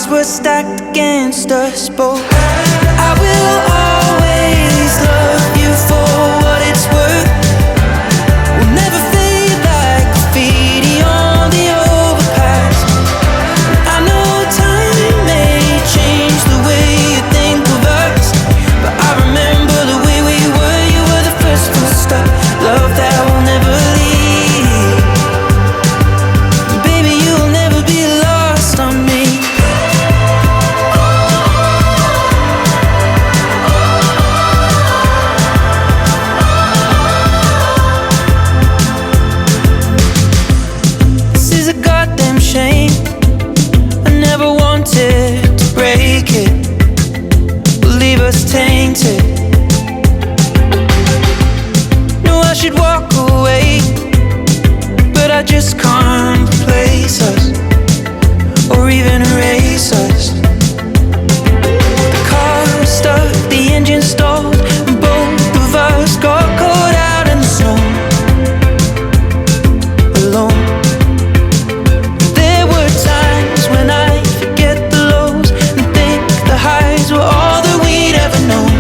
cards were stacked against us both. I will always love you for what it's worth. We'll never fade like graffiti on the overpass. I know time may change the way you think of us, but I remember the way we were. You were the first full stop, love that will never leave. Baby, you'll never be lost on me. This is a goddamn shame. I never wanted to break it, leave us tainted. No, I should walk away, but I just can't replace us or even erase us. The car stuck, the engine stalled, and both of us got caught out in the snow, alone. There were times when I forget the lows and think the highs were all that we'd ever known.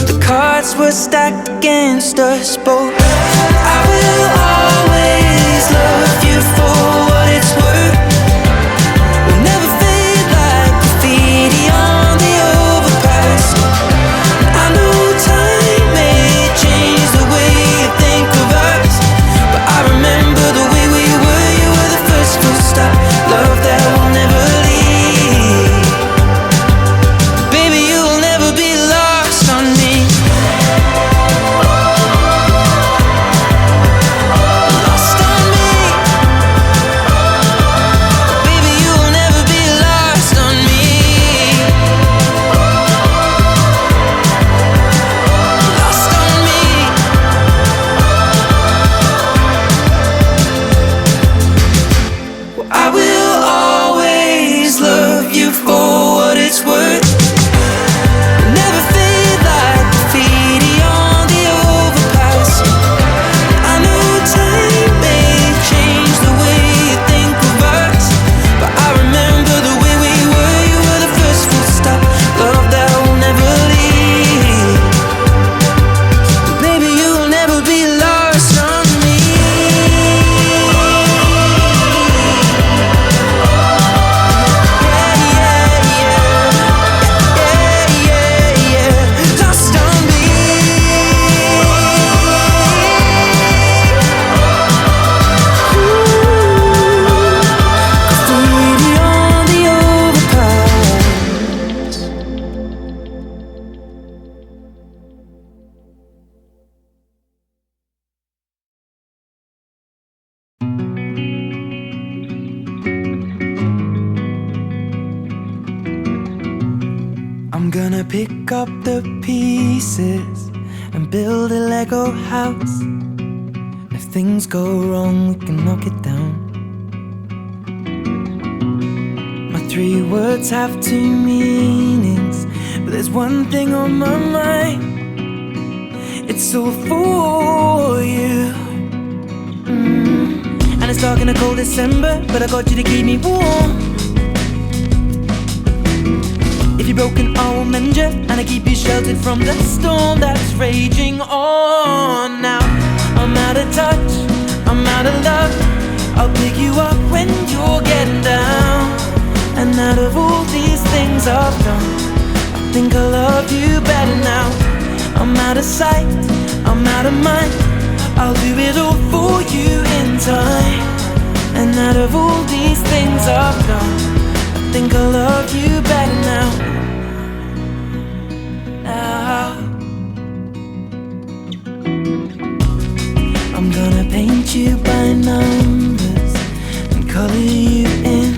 The cards were stacked against us both. I will always love you for what it's worth. We'll never fade like graffiti on the overpass. I know time may change the way you think of us, but I remember the way we were. You were the first full stop, love that will never leave. Baby, you'll never be lost on me. Lost on me. Baby, you'll never be lost on me. Lost on me. I will always love you for what it's worth. Never fade like graffiti on the overpass. I know time may change the way you think of us, but I remember the way we were. You were the first full stop, love that will never leave. Baby, you'll never be lost on me. Lost on me. Graffiti on the overpass. I'm gonna pick up the pieces and build a Lego house. If things go wrong, we can knock it down. My 3 words have 2 meanings, but there's one thing on my mind. It's all for you. And it's dark in a cold December, but I got you to keep me warm. If you're broken, I will mend you, and I keep you sheltered from the storm that's raging on. Now I'm out of touch, I'm out of love. I'll pick you up when you're getting down. And out of all these things I've done, I think I love you better now. I'm out of sight, I'm out of mind. I'll do it all for you in time. And out of all these things I've done, I think I love you better now. I'm gonna paint you by numbers and color you in.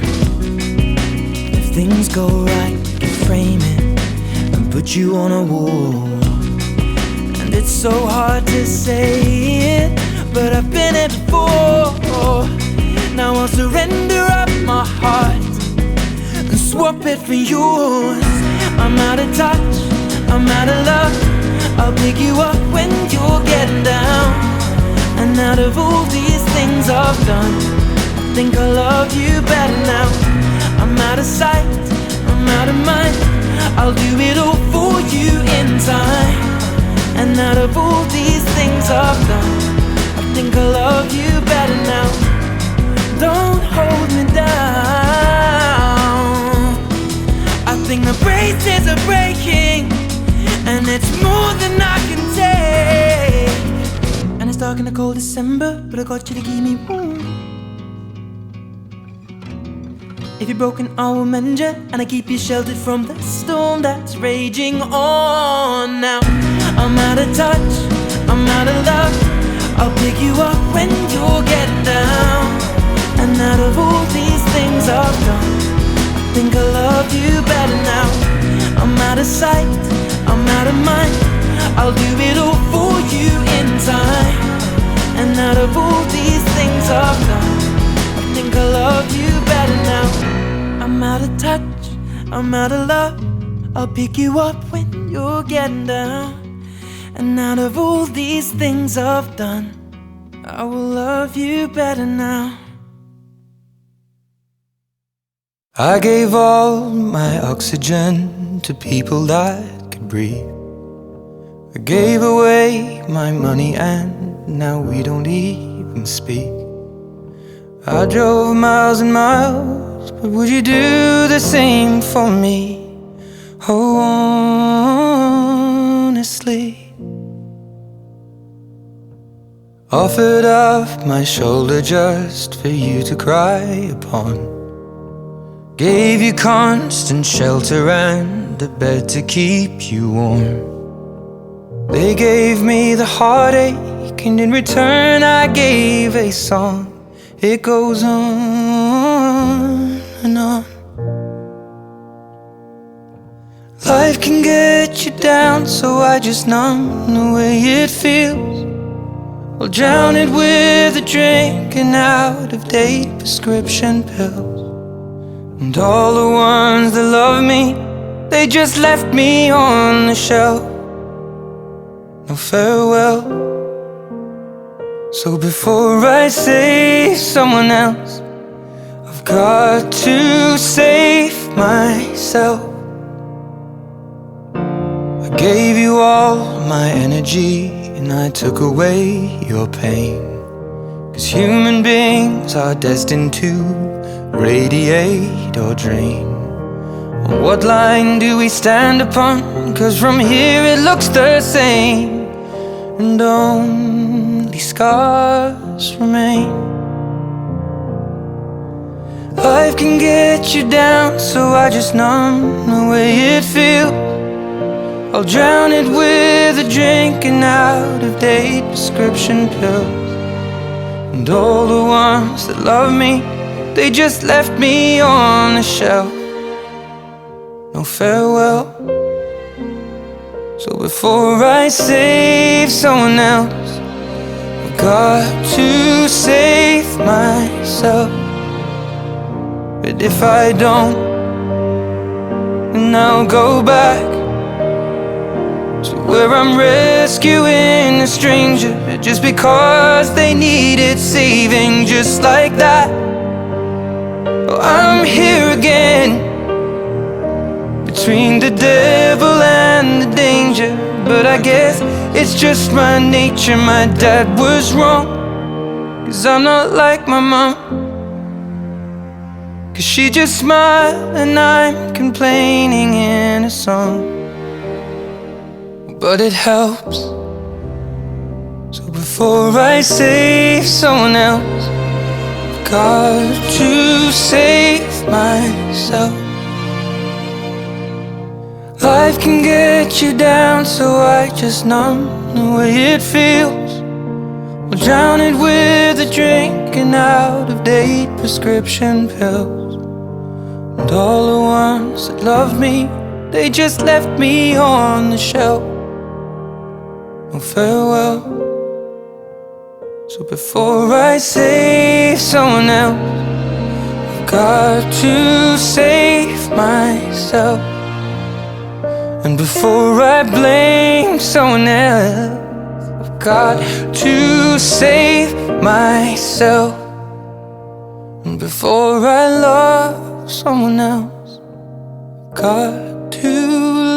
If things go right, we can frame it and put you on a wall. And it's so hard to say it, but I've been it before. Now I'll surrender up my heart and swap it for yours. I'm out of touch, I'm out of love. I'll pick you up when you're getting down. And out of all these things I've done, I think I love you better now. I'm out of sight, I'm out of mind. I'll do it all for you in time. And out of all these things I've done, I think I love you better now. Don't hold me down. I think the braces are breaking, and it's more than I can take. And it's dark in the cold December, but I got you to keep me warm. If you're broken, I will mend you, and I keep you sheltered from the storm that's raging on. Now I'm out of touch, I'm out of love. I'll pick you up when you're getting down. And out of all these things I've done, I think I love you better now. I'm out of sight, I'm out of mind. I'll do it all for you in time. And out of all these things I've done, I think I love you better now. I'm out of touch, I'm out of love. I'll pick you up when you're getting down. And out of all these things I've done, I will love you better now. I gave all my oxygen to people that could breathe. I gave away my money and now we don't even speak. I drove miles and miles, but would you do the same for me? Oh, honestly. Offered up my shoulder just for you to cry upon. Gave you constant shelter and a bed to keep you warm. They gave me the heartache, and in return I gave a song. It goes on and on. Life can get you down, so I just numb the way it feels. I'll drown it with a drink and out-of-date prescription pills. And all the ones that love me, they just left me on the shelf. No farewell. So before I save someone else, I've got to save myself. I gave you all my energy and I took away your pain. 'Cause human beings are destined to radiate or drain. What line do we stand upon? 'Cause from here it looks the same, and only scars remain. Life can get you down, so I just numb the way it feels. I'll drown it with a drink and out-of-date prescription pills. And all the ones that love me, they just left me on the shelf. No farewell. So before I save someone else, I've got to save myself. But if I don't, then I'll go back to where I'm rescuing a stranger just because they needed saving, just like that. Oh, I'm here again, between the devil and the danger. But I guess it's just my nature. My dad was wrong, 'cause I'm not like my mom. 'Cause she just smiled and I'm complaining in a song. But it helps. So before I save someone else, I've got to save myself. Life can get you down, so I just numb the way it feels. I'll drown it with a drink and out-of-date prescription pills. And all the ones that loved me, they just left me on the shelf. No farewell. So before I save someone else, I've got to save myself. And before I blame someone else, I've got to save myself. before I love someone else, got to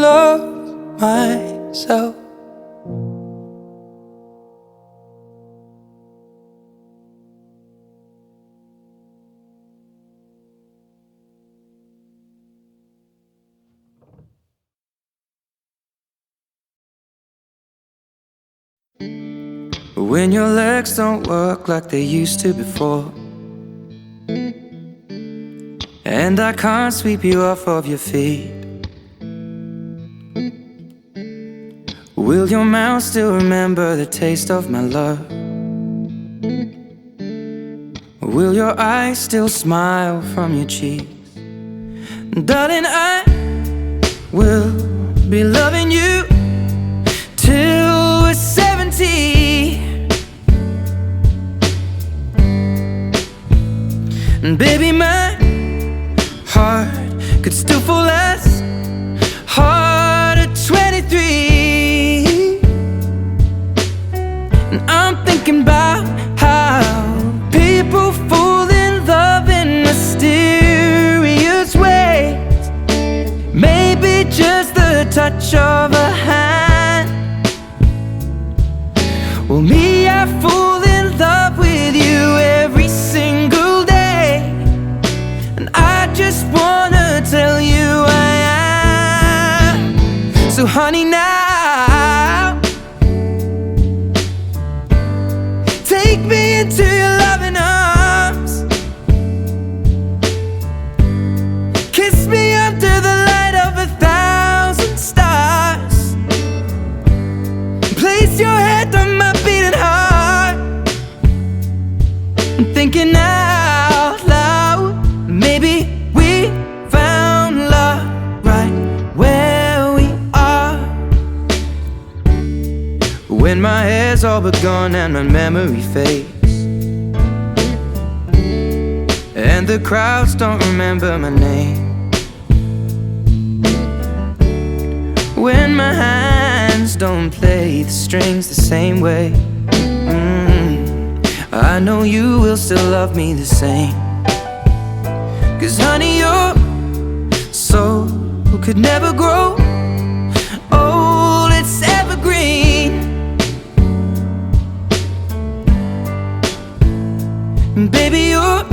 love myself. When your legs don't work like they used to before, and I can't sweep you off of your feet, will your mouth still remember the taste of my love? Will your eyes still smile from your cheeks? Darling, I will be loving you till we're 70. And baby, my heart could still fall as hard at 23. And I'm thinking about how people fall in love in mysterious ways. Maybe just the touch of a hand. Well, me, I fall in love with you every single day. And I just wanna tell you I am. So honey, now take me into your loving arms. Kiss me under the light of 1,000 stars. Place your head on my beating heart. I'm thinking out loud, maybe we found love right where we are. When my hair's all but gone and my memory fades, and the crowds don't remember my name, when my hands don't play the strings the same way, I know you will still love me the same. 'Cause honey, your soul could never grow old, it's evergreen. And baby, your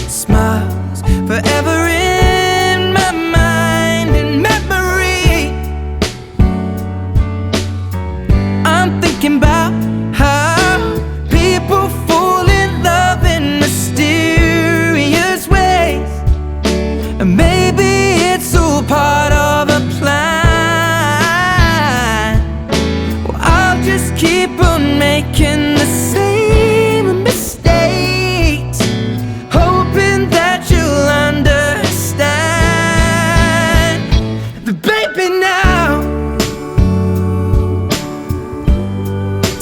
smile's forever in my mind and memory. I'm thinking about how people fall in love in mysterious ways. And maybe it's all part of a plan. Well, I'll just keep on making the same mistakes, hoping that you'll understand. But baby, now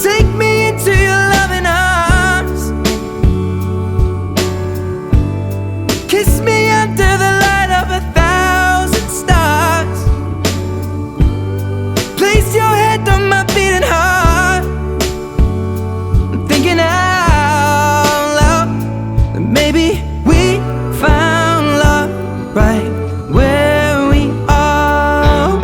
take me into your loving arms. Kiss me under the light of 1,000 stars. Place your head on my beating heart. I'm thinking out loud that maybe we found love right where we are.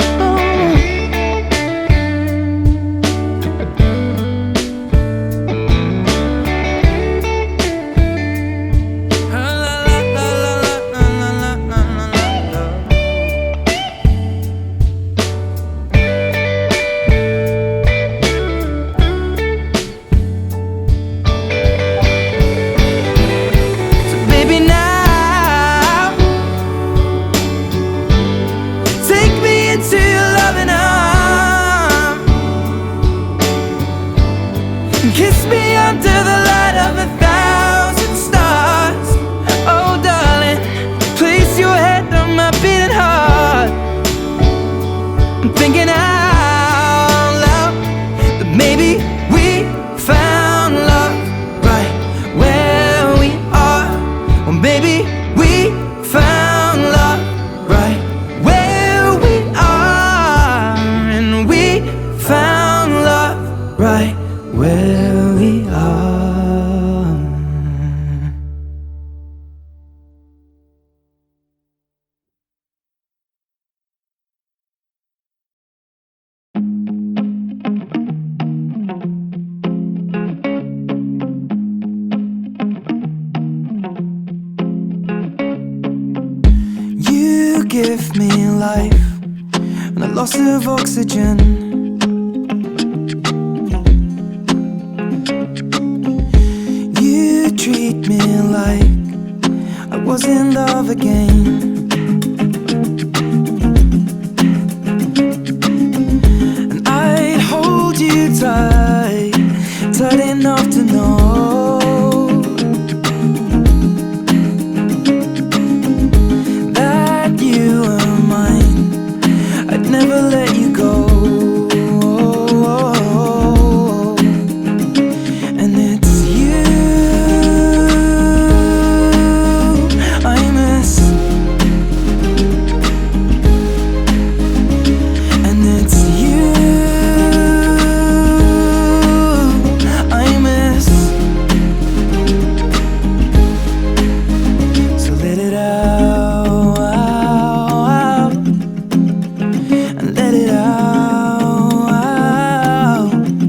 So baby, now take me into your loving arms. Kiss me under the light of 1,000 stars. Oh darling, place your head on my beating heart. I'm thinking out loud that maybe we found love right where we are. Or maybe we found love right where we are. And we found love right where we are. give me life and a loss of oxygen. You treat me like I was in love again. And I'd hold you tight, tight enough to know that you are mine. I'd never let you go. And it's you I miss. And it's you I miss. So let it out, and let it out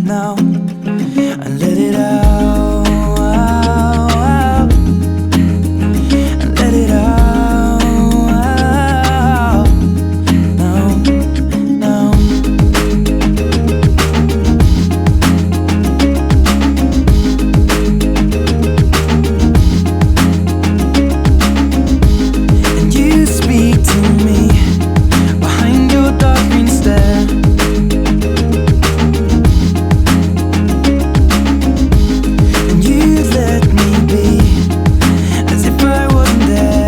now, and let it out, and let it out now, now. And you speak to me behind your dark green stare. And you let me be as if I wasn't there.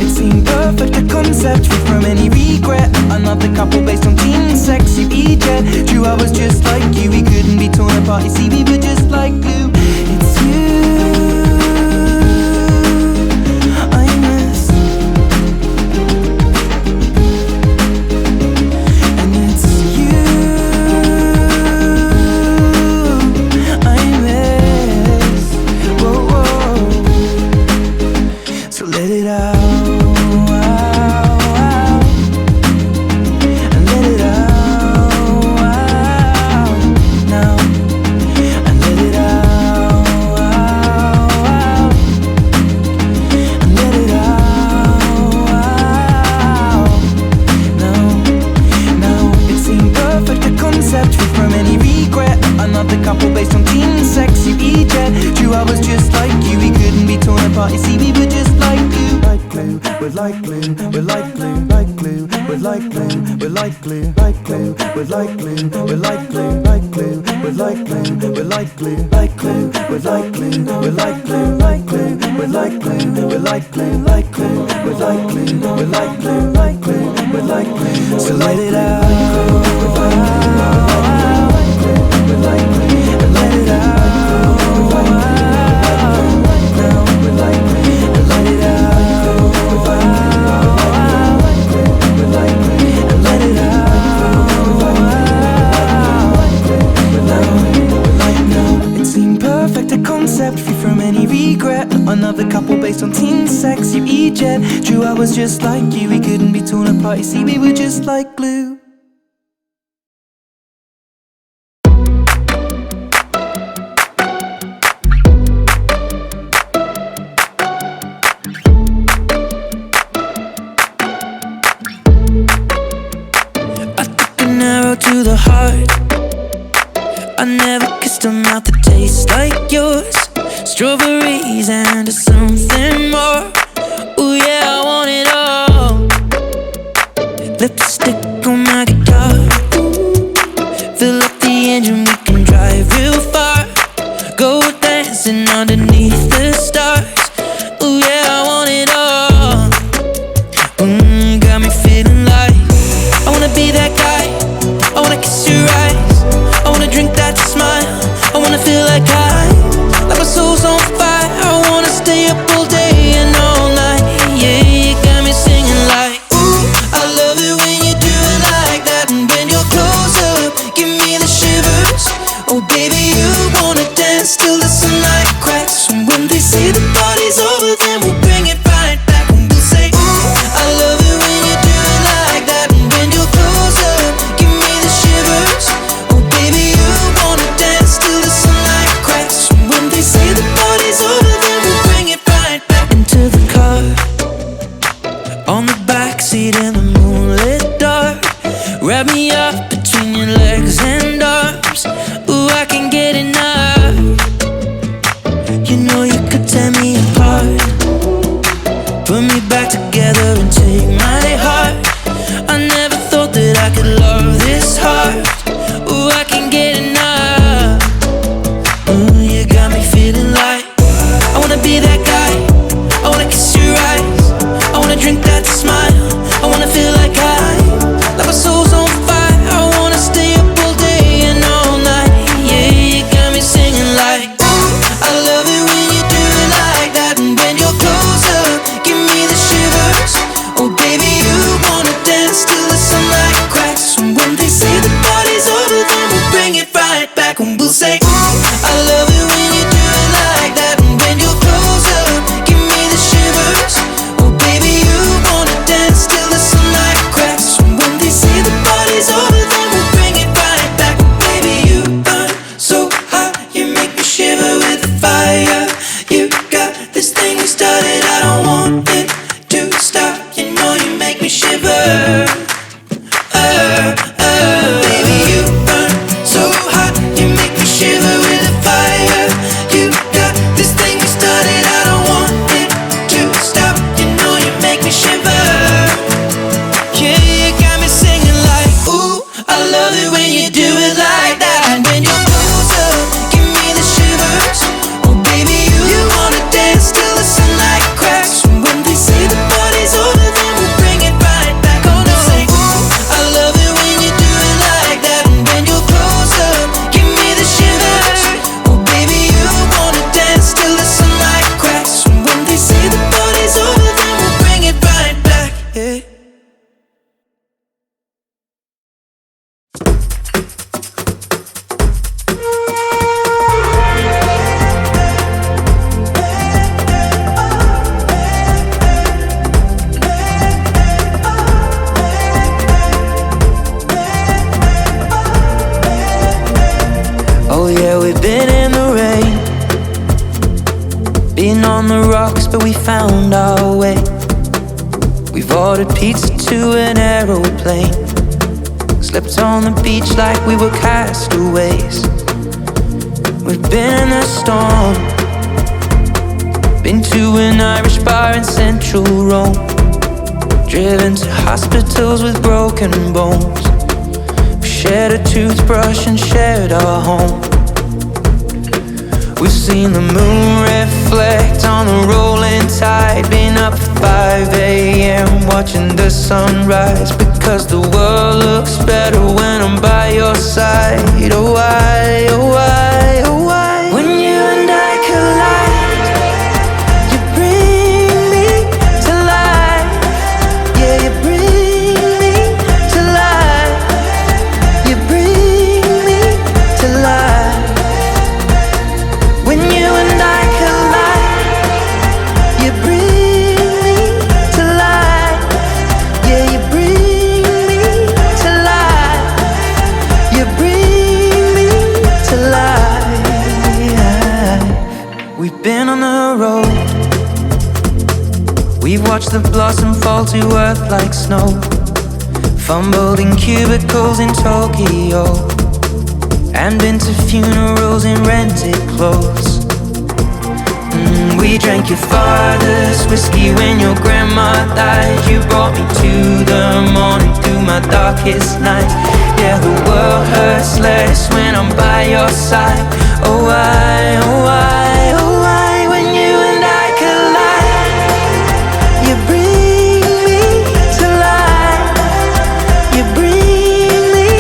It seemed perfect, a concept free from any regret. Another couple based on teen sex, USUKMusicVideos. True, I was just like you, we couldn't be torn apart. You see, we were just like glue. It's you I miss. And it's you I miss. Whoa, whoa. So let it out, and let it out now, and let it out, and let it out now, now. It seemed perfect, a concept free from any regret. Another couple based on teen sex, USUKMusicVideos. True, I was just like you, we couldn't be torn apart. You see, we were just like glue. Like glue, we're like glue, we're like glue, like glue, we're like glue, we're like glue, like glue, we're like glue, we're like glue, like glue, we're like glue, we're like glue, like glue, we're like glue, we're like glue, like glue, we're like glue, we're like glue, like glue, we're like glue, we're like glue, like glue, we're like glue. So let it out, we're like glue, and let it out now, we're like glue, and let it out, we're like glue, and let it out now. It seemed perfect, a concept free from any regret. Another couple based on teen sex, USUKMusicVideos. True, I was just like you, we couldn't be torn apart. You see, we were just like glue. I took an arrow to the heart. I never kissed a mouth that tastes like yours. Strawberries and something more. Ooh yeah, I want it all. Lipstick on my guitar. Fill up the engine, we can drive real far. Go dancing underneath the stars. Ooh yeah, I want it all. Got me feeling like I wanna be that guy. I wanna kiss your eyes. I wanna drink that smile. I wanna feel like like my soul's on fire. I wanna stay up all day and all night. Yeah, you got me singing like, ooh, I love it when you do it like that. And when you're close up, give me the shivers. Oh baby, you wanna dance till the sunlight cracks. And when they say the party's over, then we'll bring it right back. And we'll say, ooh, I love it when you do it like that. And when you're close up, give me the shivers. Oh baby, you wanna dance till the sunlight cracks. rocks, but we found our way. We've ordered pizza to an aeroplane, slept on the beach like we were castaways. We've been in the storm, been to an Irish bar in central Rome, driven to hospitals with broken bones. We shared a toothbrush and shared our home. We've seen the moon reflect on the rolling tide, been up at 5 a.m. watching the sunrise, because the world looks better when I'm by your side. Oh why, oh why, oh why? When you and I collide, you bring me to life. Yeah, you bring me to life. You bring me to life. When you and I collide, you bring me to life. Yeah, you bring me to life. You bring me to life. We've been on the road, we've watched the blossom fall to earth like snow, fumbled in cubicles in Tokyo, and been to funerals in rented clothes. We drank your father's whiskey when your grandma died. You brought me to the morning through my darkest night. Yeah, the world hurts less when I'm by your side. Oh why, oh why, oh why? When you and I collide, you bring me to life. You bring me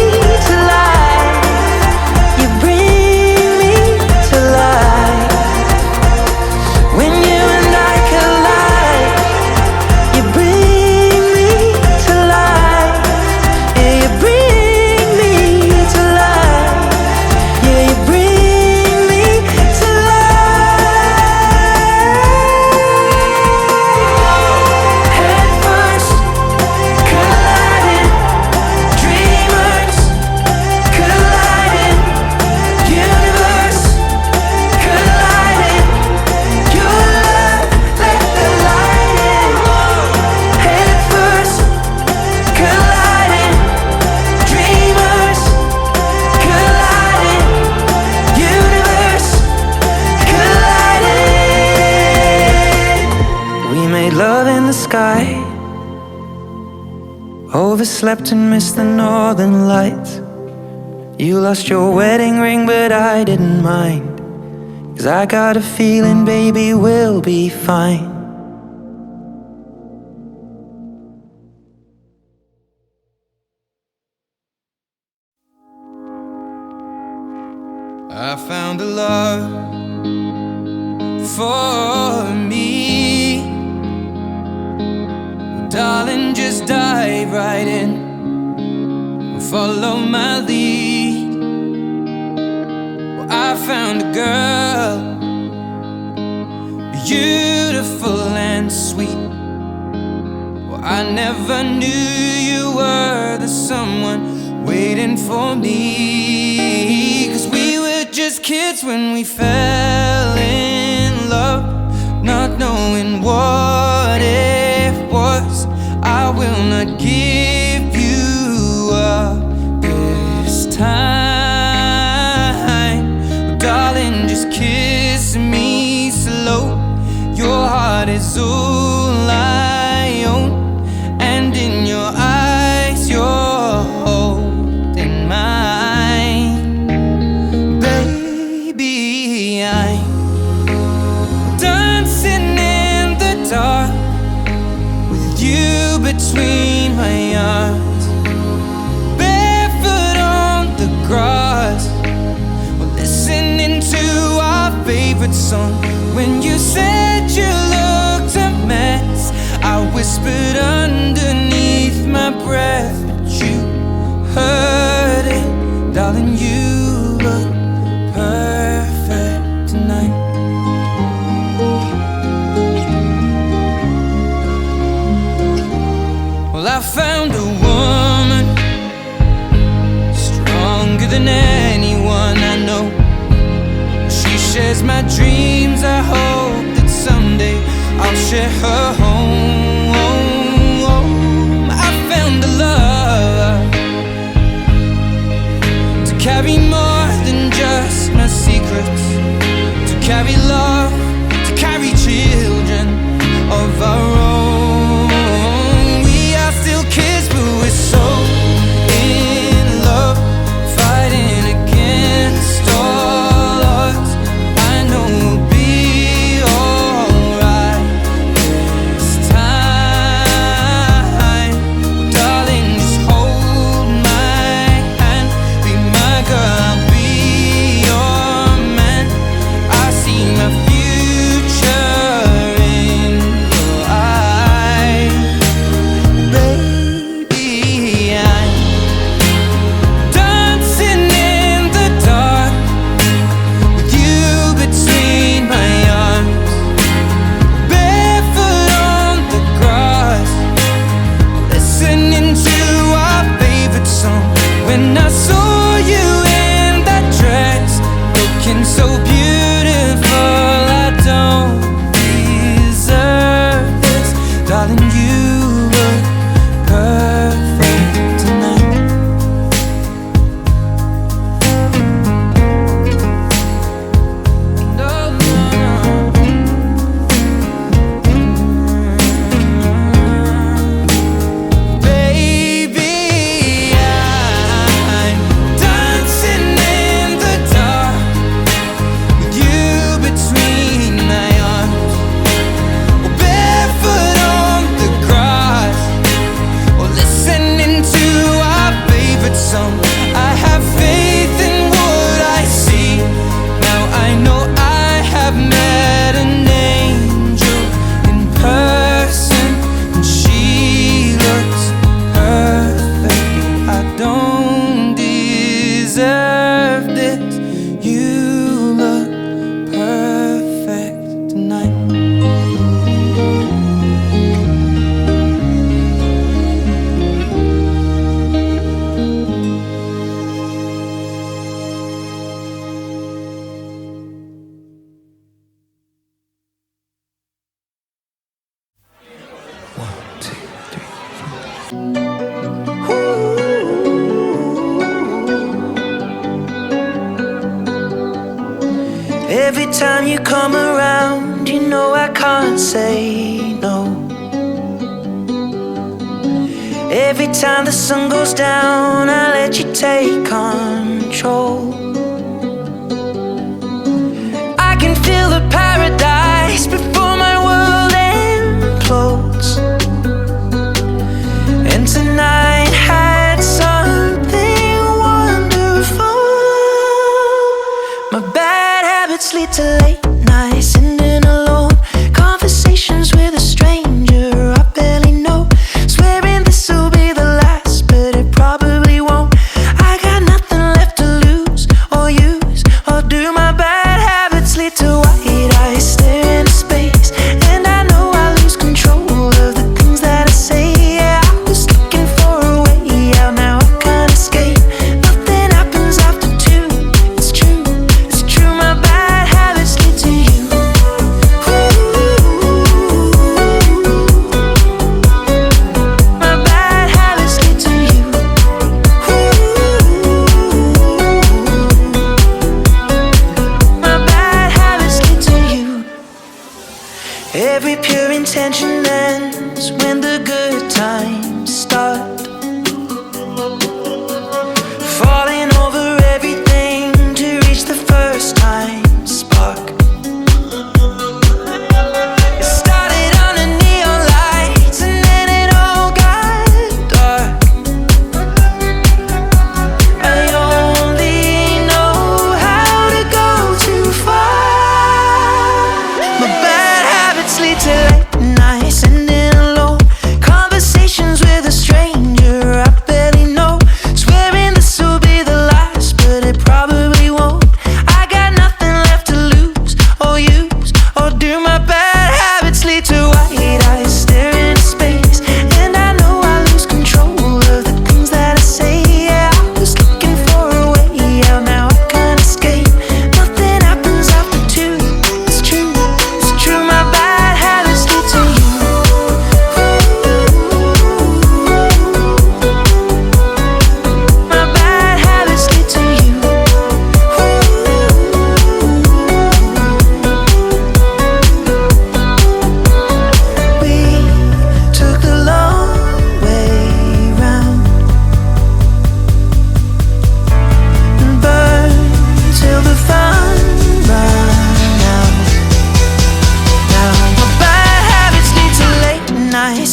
to life. You bring me to life. When you and I collide, you bring me to life. Yeah, you bring me to life. Yeah, you bring me to life. Head first, colliding, dreamers colliding, universe colliding. Your love, let the light in. Head first, colliding, dreamers colliding, universe colliding. We made love in the sky, overslept and missed the northern lights. You lost your wedding ring, but I didn't mind, 'cause I got a feeling, baby, we'll be fine. I found a love for me. Darling, just dive right in, follow my lead. Well, I found a girl, beautiful and sweet. Well, I never knew you were the someone waiting for me, 'cause we were just kids when we fell in love, not knowing what it was. I will not give you up this time. Darling, just kiss me slow. Your heart is all I own, and in your eyes you're holding mine. Baby, I'm dancing in the dark with you between my arms, barefoot on the grass, we're listening to our favorite song. When you said you looked a mess, I whispered underneath my breath, but you heard it. Darling, you look perfect tonight. Well, I found a woman stronger than anyone I know. She shares my dreams. I hope that someday I'll share her home. I found a love to carry more than just my secrets, to carry love, to carry children of our own. We are still kids, but we're so in love, fighting against all odds. I know we'll be alright this time. Darling, just hold my hand, be my girl, I'll be your man. I see my future in your eyes. Baby, I'm dancing in the dark with you between my arms, barefoot on the grass, listening to our favorite song. When I saw you in that dress, looking so beautiful, I don't deserve this. Darling, you look perfect tonight. No, no, no. Baby, I'm dancing in the dark with you between my arms, or barefoot on the grass, or listening to our favorite song. I have faith in what I see. Now I know I have met an angel in person, and she looks perfect. I don't deserve this. You look perfect tonight. Every time you come around, you know I can't say no. Every time the sun goes down, I let you take control. I can feel the paradise before my world implodes. And tonight had something wonderful. My bad habits lead to late nights, sitting alone, conversations with a stranger I barely know, swearing this will be the last, but it probably won't. I got nothing left to lose or use or do. My bad habits lead to white eyes staring into space, and I know I lose control of the things that I say. Yeah, I was looking for a way out, now I can't escape. Nothing happens after two. It's true, it's true. My bad habits lead to you. My bad habits lead to you. My bad habits lead to you. Every pure intention ends when the good times start. Falling over everything to reach the first time spark. It started under neon lights and then it all got dark. I only know how to go too far. My bad habits lead to late nights, sitting alone, conversations with a stranger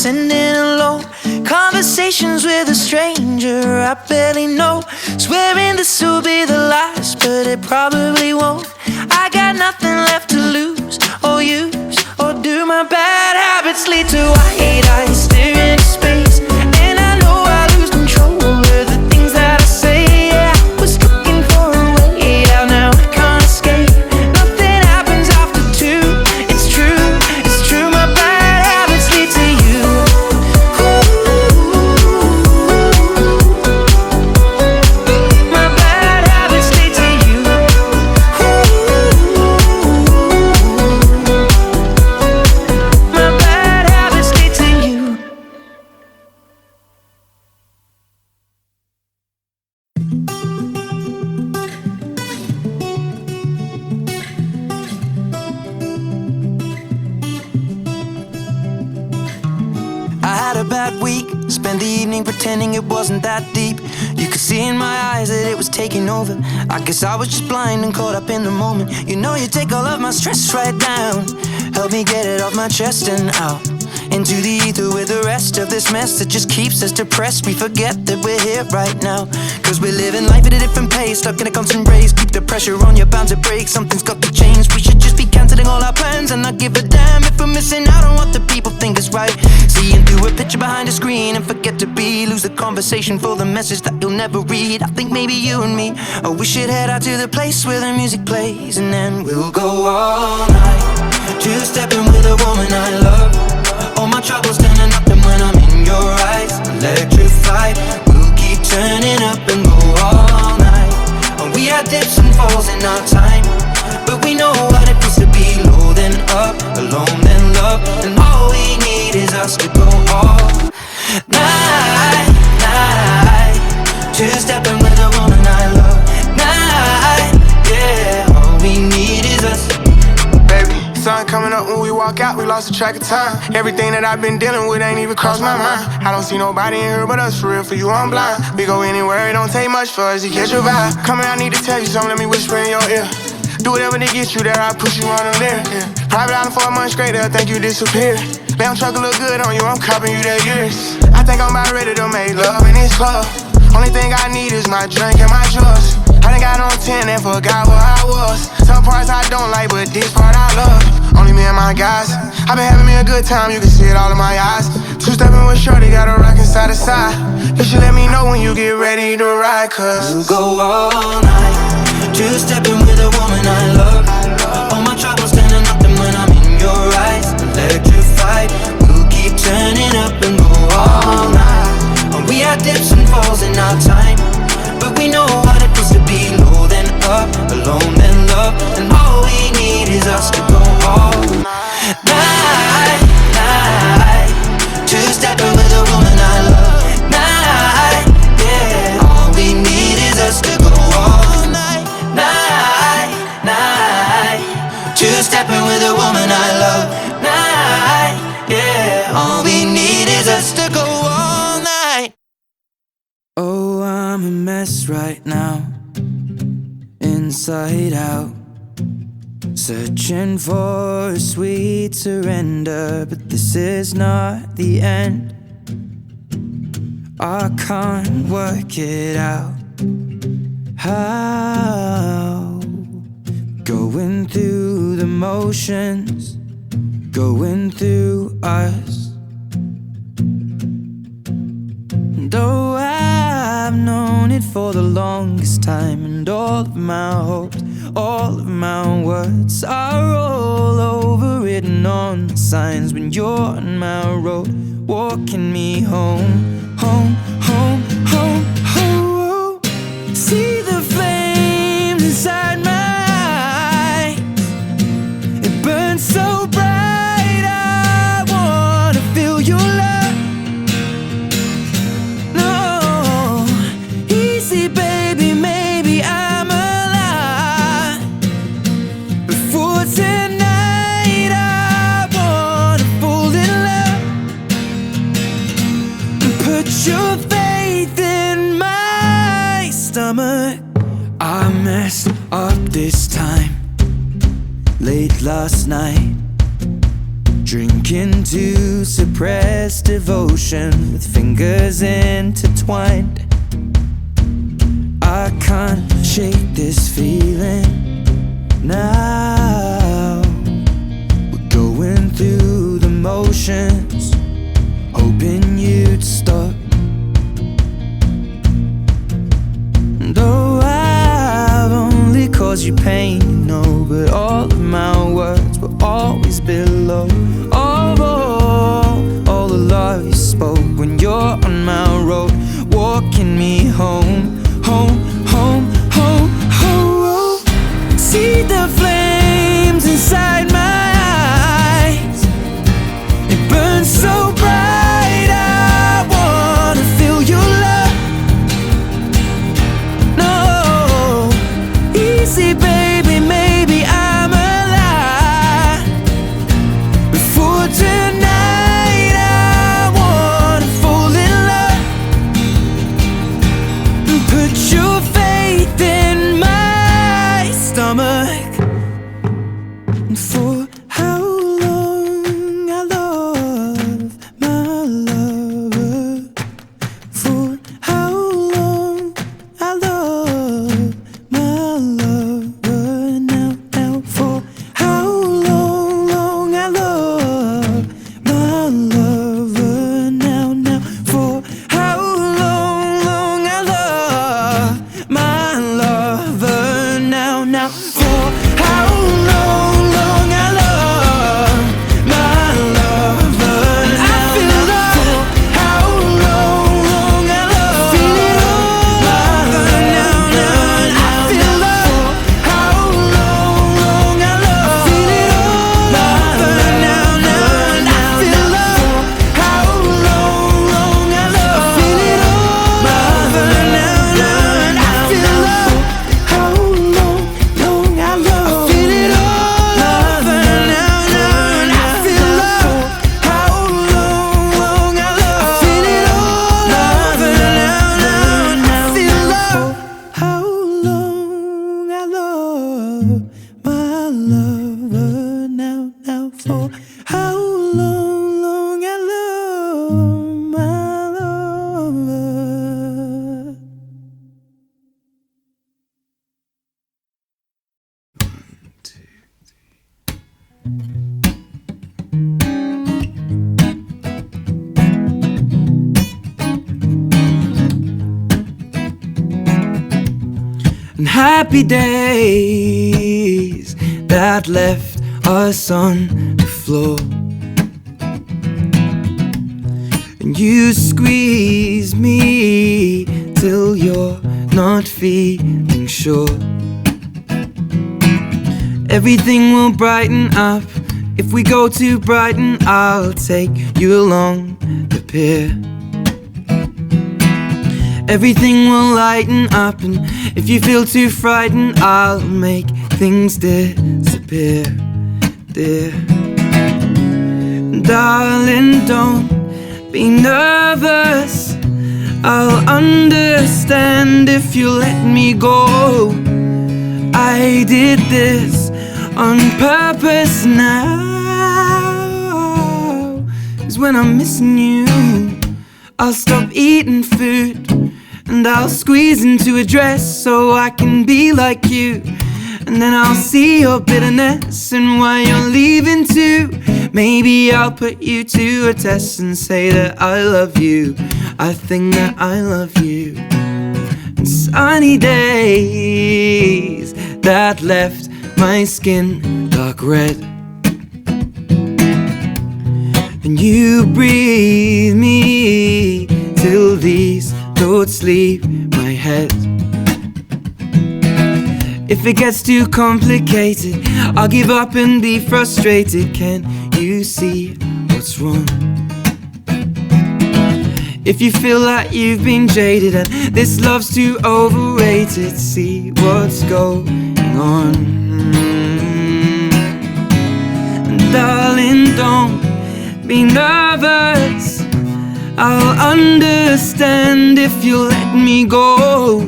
sending alone. Conversations with a stranger I barely know. Swearing this will be the last, but it probably won't. I got nothing left to lose or use or do. My bad habits lead to white eyes staring into space, and I know I lose control of the things that I say. Yeah, I was looking for a way out, now I can't escape. Nothing happens after two. It's true, my bad habits lead to you. My bad habits lead to you. My bad habits lead to you. I had a bad week, spent the evening pretending it wasn't that deep. You could see in my eyes that it was taking over. I guess I was just blind and caught up in the moment. You know you take all of my stress right down, help me get it off my chest and out into the ether with the rest of this mess that just keeps us depressed. We forget that we're here right now, cause we're living life at a different pace, stuck in a constant race. Keep the pressure on, you're bound to break. Something's got to change. We should just be cancelling all our plans and not give a damn if we're missing out on what the people think is right. Seeing through a picture behind a screen and forget to be, lose the conversation for the message that you'll never read. I think maybe you and me, oh, we should head out to the place where the music plays, and then we'll go all night, two-stepping with a woman I love. All my troubles turn to nothing when I'm in your eyes. Electrified, we'll keep turning up and go all night. And we had dips and falls in our time, but we know what it feels to be low then up, alone then love. And all we need is us to go all night, night, two-stepping with a woman I love. Night, yeah, all we need is us. Sun coming up when we walk out, we lost the track of time. Everything that I've been dealing with ain't even crossed my mind. I don't see nobody in here but us, for real, for you I'm blind. We go anywhere, it don't take much for us to catch your vibe. Come here, I need to tell you something, let me whisper in your ear. Do whatever to get you there, I push you on them there. Yeah. Private island for a month straight, they'll think you disappeared. Lamb truck look good on you, I'm copping you that years. I think I'm about ready to make love in this club. Only thing I need is my drink and my drugs. I done got on 10 and forgot where I was. Some parts I don't like, but this part I love. Only me and my guys. I been having me a good time, you can see it all in my eyes. Two-stepping with s.h.r.e.e.r.a.n, got a rockin' side to side. You should let me know when you get ready to ride, cause we'll go all night, two-stepping with a woman I love. All my troubles turn to nothing when I'm in your eyes. Electrified, we'll keep turning up and go all night. And we had dips and falls in our time, but we know what it feels to be low then up, alone then love. And all we need is us to go all night, night, two-stepping with a woman I love. Night, yeah, all we need is us to go all night, night, night, two-stepping with a woman I love. Night, yeah, all we need is us to go all night. Oh, I'm a mess right now, inside out, searching for a sweet surrender, but this is not the end. I can't work it out. How? Going through the motions, going through us. And oh, I've known it for the longest time, and all of my hopes, all of my words are all overwritten on the signs when you're on my road, walking me home, home, home, home, home. See the flames inside my eyes, it burns so bright. I wanna feel your love. No, easy baby, maybe I'm alive. Before tonight I wanna fall in love and put your faith in my stomach. I messed up this time, late last night. drinking to suppress devotion with fingers intertwined. I can't shake this feeling now. We're going through the motions, hoping you'd stop. Though I've only caused you pain, you know, but all of my words will always below. All the love you spoke when you're on my road, walking me home, home, home, home, home. See the flames inside my eyes, they burn so bright. I wanna feel your love. No, easy baby, maybe I'm alive. Before tonight I wanna fall in love and put your faith in my stomach. And for how long I love my lover, for how long I love my lover now, for how long I love my lover now, for how long I love my lover now, for how long I love my lover now. I feel love. For how long I love my lover now. I feel love. For how long I love my lover now. I feel love. For how long I love my lover now. I feel love. How long I love. I feel it all over now. I feel love. How long I love. I feel it all over now. I feel love. How long I love my lover now. For how long I love my lover. And happy days that left us on the floor, and you squeeze me till you're not feeling sure. Everything will brighten up if we go to Brighton. I'll take you along the pier. Everything will lighten up, and if you feel too frightened, I'll make things disappear, dear. Darling, don't be nervous. I'll understand if you let me go. I did this on purpose now, 'cause when I'm missing you, I'll stop eating food, and I'll squeeze into a dress so I can be like you. And then I'll see your bitterness and why you're leaving too. Maybe I'll put you to a test and say that I love you. I think that I love you. And sunny days that left my skin dark red, and you breathe me till these thoughts leave my head. If it gets too complicated, I'll give up and be frustrated. Can you see what's wrong? If you feel like you've been jaded and this love's too overrated, see what's going on. And darling, don't be nervous. I'll understand if you let me go.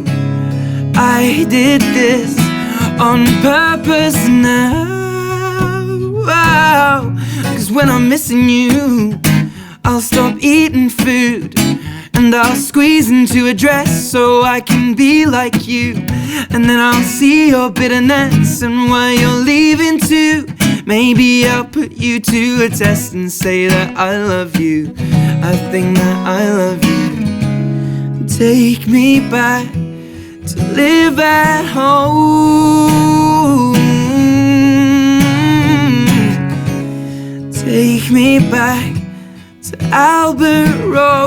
I did this on purpose now, 'cause 'Cause when I'm missing you, I'll stop eating food, and I'll squeeze into a dress so I can be like you. And then I'll see your bitterness and why you're leaving too. Maybe I'll put you to a test and say that I love you. I think that I love you. Take me back to live at home. Take me back to Albert Road.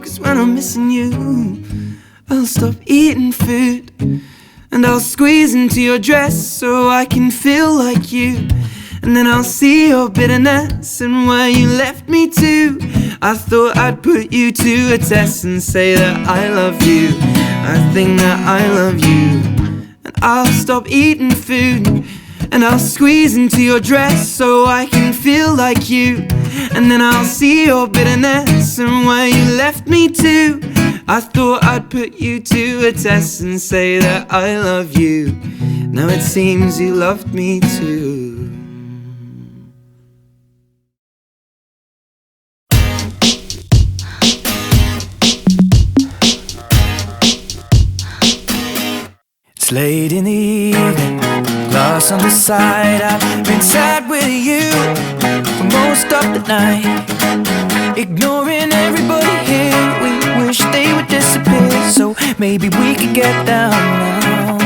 'Cause when I'm missing you, I'll stop eating food, and I'll squeeze into your dress so I can feel like you. And then I'll see your bitterness and why you left me too. I thought I'd put you to a test and say that I love you. I think that I love you. And I'll stop eating food, and I'll squeeze into your dress so I can feel like you. And then I'll see your bitterness and why you left me too. I thought I'd put you to a test and say that I love you. Now it seems you loved me too. It's late in the evening, glass on the side. I've been sad with you for most of the night, ignoring everybody here. We wish they would disappear, so maybe we could get down now.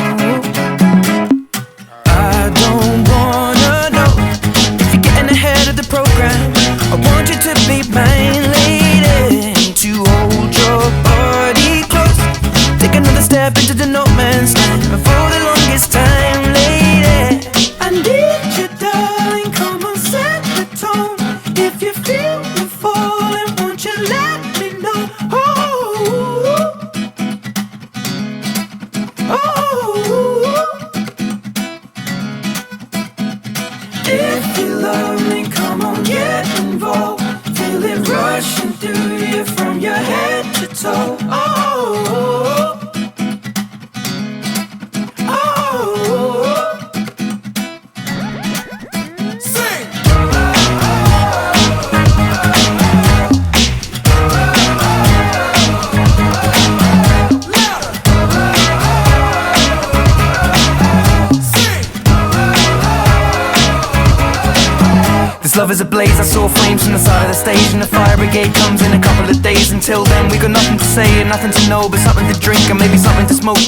I don't wanna know if you're getting ahead of the program. I want you to be mine, lady, to hold your body close. Take another step into the no man's land for the longest time, lady. I need you, darling, come on, set the tone. If you feel me falling, won't you let me know? Oh, oh. If you love me, come on, get involved. Feel it rushing through you from your head to toe. Oh. This love is a blaze, I saw flames from the side of the stage, and the fire brigade comes in a couple of days. Until then we got nothing to say and nothing to know, but something to drink and maybe something to smoke.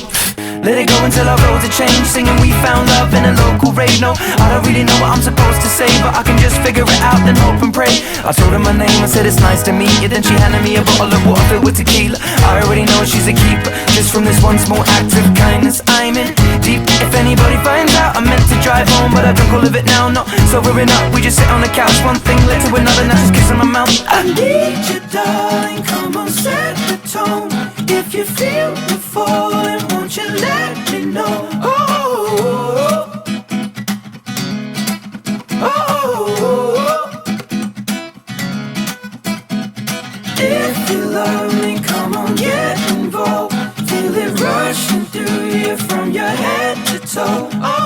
Let it go until our roads are changed, singing we found love in a local rave. No, I don't really know what I'm supposed to say, but I can just figure it out and hope and pray. I told her my name, I said it's nice to meet you. Then she handed me a bottle of water filled with tequila. I already know she's a keeper, just from this one small act of kindness. I'm in deep, if anybody finds out. I meant to drive home, but I drunk all of it now. Not sobering up, we just sit on the couch. One thing led to another, now just kissing my mouth. I need you, darling, come on, set the tone. If you feel me falling, won't you let me know? Oh, oh, oh. If you love me, come on, get involved. Feel it rushing through you from your head to toe. Oh,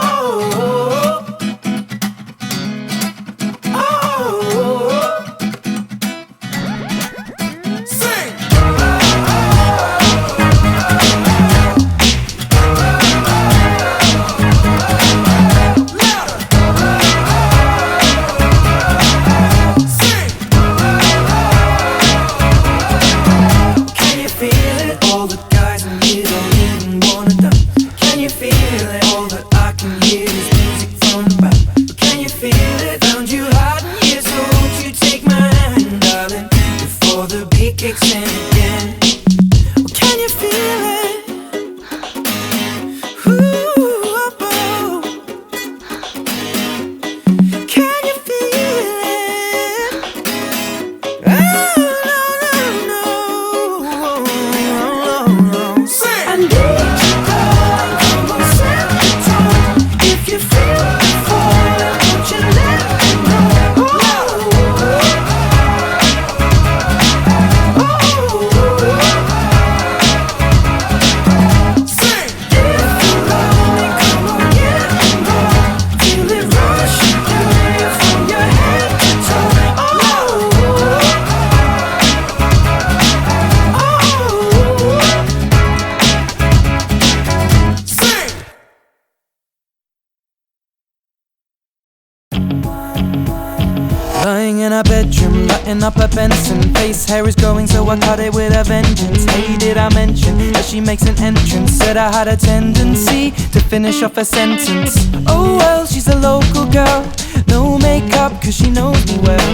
lying in her bedroom, lighting up her Benson. Face hair is growing, so I cut it with a vengeance. Hey, did I mention that she makes an entrance? Said I had a tendency to finish off a sentence. Oh well, she's a local girl, no makeup cause she knows me well.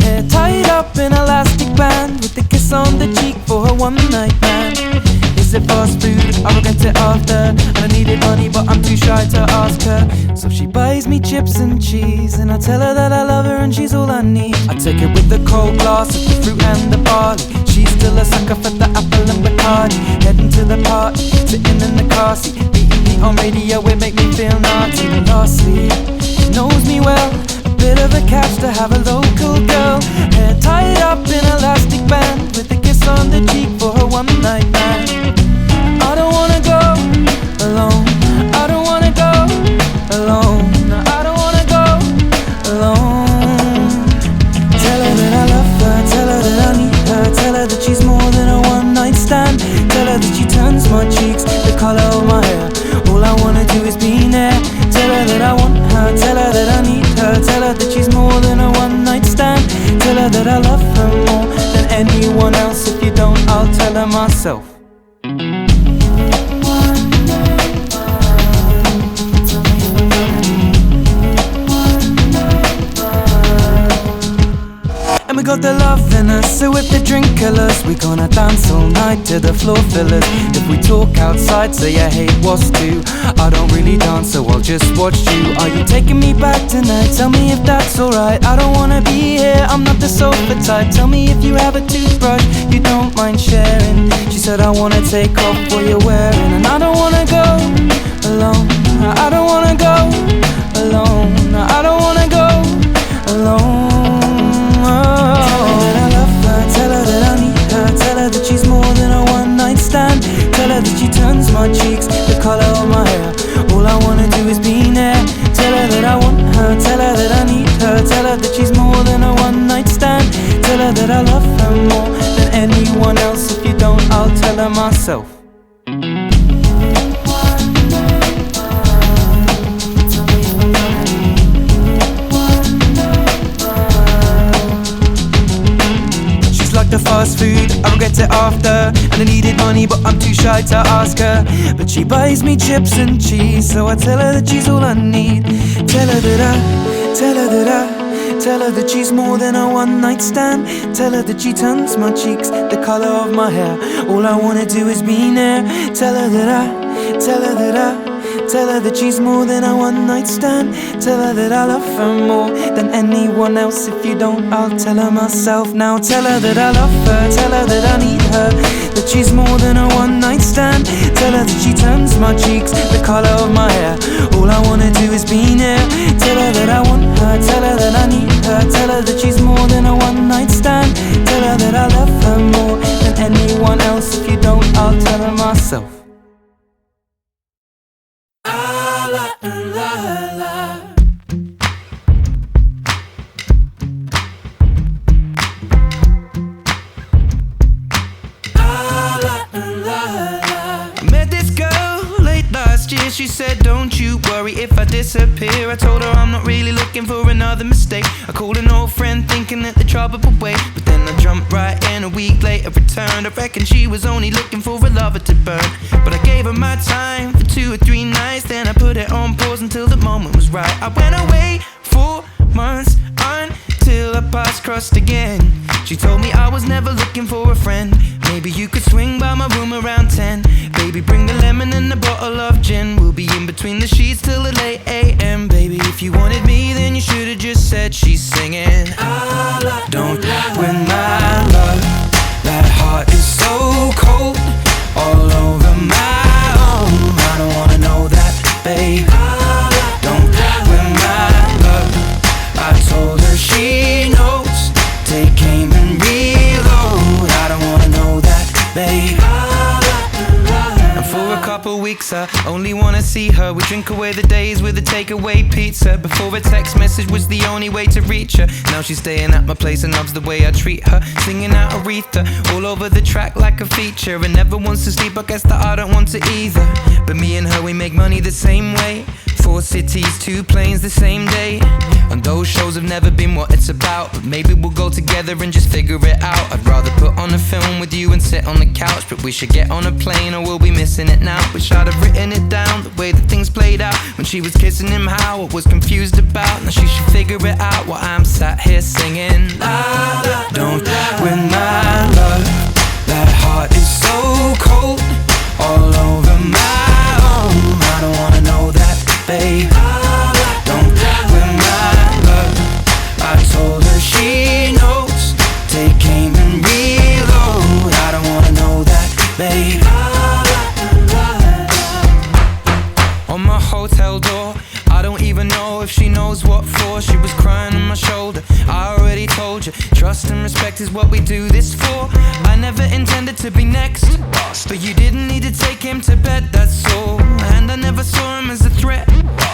Hair tied up in elastic band, with a kiss on the cheek for her one night man. Is it fast food? I regret it after. I needed money but I'm too shy to ask her. So she buys me chips and cheese, and I tell her that I love her and she's all I need. I take it with the cold glass of the fruit and the barley. She's still a sucker for the apple and Bacardi. Heading to the party, sitting in the car seat, beating me on radio, it make me feel naughty. And lastly, she knows me well, a bit of a catch to have a local girl. Hair tied up in elastic band, with a kiss on the cheek for her one night man. I don't wanna go alone, I don't wanna go alone, no, I don't wanna go alone. Tell her that I love her, tell her that I need her, tell her that she's more than a one night stand. Tell her that she turns my cheeks the colour of my hair. All I wanna do is be near. Tell her that I want her, tell her that I need her, tell her that she's more than a one night stand. Tell her that I love her more than anyone else. If you don't, I'll tell her myself. We got the love in us, so if the drink killers, we gonna dance all night to the floor fillers. If we talk outside, say I hate what's too. I don't really dance, so I'll just watch you. Are you taking me back tonight? Tell me if that's alright. I don't wanna be here, I'm not the sofa type. Tell me if you have a toothbrush you don't mind sharing. She said I wanna take off what you're wearing, and I don't wanna go alone, I don't wanna go alone, I don't wanna go alone. Tell her that I need her, tell her that she's more than a one night stand. Tell her that she turns my cheeks the colour of my hair. All I wanna do is be near. Tell her that I want her, tell her that I need her, tell her that she's more than a one night stand. Tell her that I love her more than anyone else. If you don't, I'll tell her myself. Like the fast food, I regret it after. And I needed money but I'm too shy to ask her. But she buys me chips and cheese, so I tell her that she's all I need. Tell her that she's more than a one night stand. Tell her that she turns my cheeks the colour of my hair. All I wanna do is be near. Tell her that she's more than a one night stand. Tell her that I love her more than anyone else. If you don't, I'll tell her myself now. Tell her that I love her, tell her that I need her, that she's more than a one night stand. Tell her that she turns my cheeks the colour of my hair. All I wanna do is be near. Tell her that I want her, tell her that I need her, tell her that she's more than a one night stand. Tell her that I love her more than anyone else. If you don't, I'll tell her myself. She said, don't you worry if I disappear. I told her I'm not really looking for another mistake. I called an old friend thinking that the trouble would wait, but then I jumped right in. A week later returned. I reckon she was only looking for a lover to burn. But I gave her my time for 2 or 3 nights, then I put it on pause until the moment was right. I went away 4 months until our paths crossed again. She told me I was never looking for a friend. Maybe you could swing by my room around 10. Baby, bring the lemon and a bottle of gin. We'll be in between the sheets till the late AM. Baby, if you wanted me, then you should've just said she's singing. Don't win my love, that heart is so cold, all over my own. I don't wanna know that, babe. Don't win my love, I told her she knows. Take aim and reload. I don't wanna know that, babe. And for a couple weeks I only wanna see her. We drink away the days with a takeaway pizza. Before a text message was the only way to reach her. Now she's staying at my place and loves the way I treat her. Singing out Aretha all over the track like a feature. And never wants to sleep, I guess that I don't want to either. But me and her, we make money the same way. 4 cities, 2 planes the same day. And those shows have never been what it's about. But maybe we'll go together and just figure it out. I'd rather put on a film with you and sit on the couch. But we should get on a plane or we'll be missing it now. Wish I'd have written it down, the way that things played out. When she was kissing him, how I was confused about. Now she should figure it out while I'm sat here singing. La, la, don't win my love. That heart is so cold, all over my own. I don't wanna know that, babe. Don't win my love. I told her she knows. Take aim and reload. I don't wanna know that, babe. On my hotel door, I don't even know if she knows what for. She was crying on my shoulder. I already told you, trust and respect is what we do this for. I never intended to be next, but you didn't need to take him to bed, that's all. And I never saw him as a threat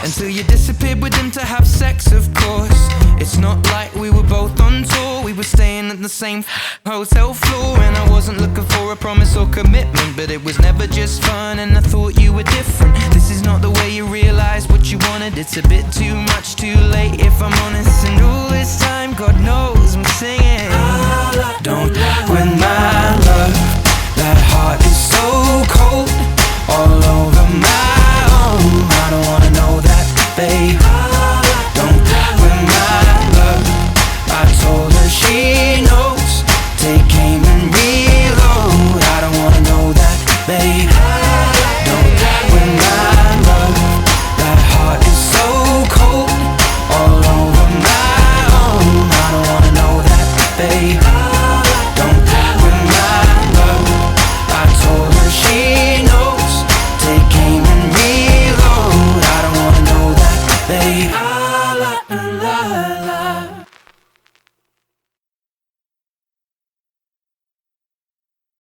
until you disappeared with him to have sex, of course. It's not like we were both on tour. We were staying at the same hotel floor. And I wasn't looking for a promise or commitment, but it was never just fun and I thought you were different. This is not the way you realize what you wanted. It's a bit too much, too late if I'm honest. And all this time, God knows I'm singing. Don't win my love. That heart is so cold, all over my own. I don't wanna know that, babe. Don't win my love. I told her she knows. Take aim and reload. I don't wanna know that, babe. Don't win my love. That heart is so cold, all over my own. I don't wanna know that, babe. Don't win my love. I told her she knows. Take aim and reload. I don't wanna know that, babe. La la la la.